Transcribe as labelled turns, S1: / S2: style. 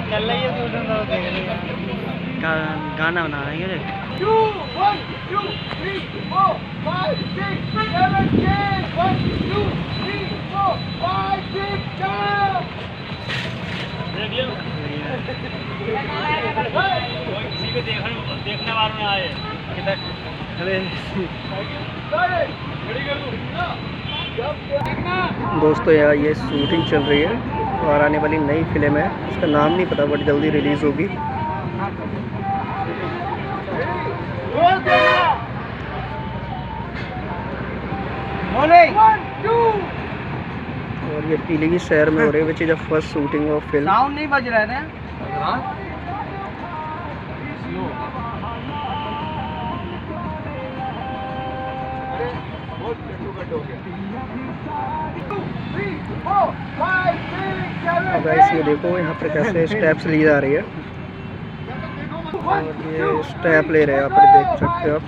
S1: चल रही है गाना बना रहे हैं
S2: 2 1 2 3 4 5 6 7 8 1 2 3 4 5 6 7
S1: किसी को देखने वालों ने आए दोस्तों यार ये शूटिंग चल रही है और आने वाली नई फिल्म है, इसका नाम नहीं पता बट जल्दी रिलीज़ होगी। और ये पीलीभीत शहर में हो रही है which is the first shooting of film.
S3: Sound नहीं बज रहे थे।
S2: अब
S3: गाइस ये देखो यहाँ पर कैसे स्टेप्स ली जा रही है और ये स्टेप ले रहे हैं, यहाँ पर देख सकते हो आप।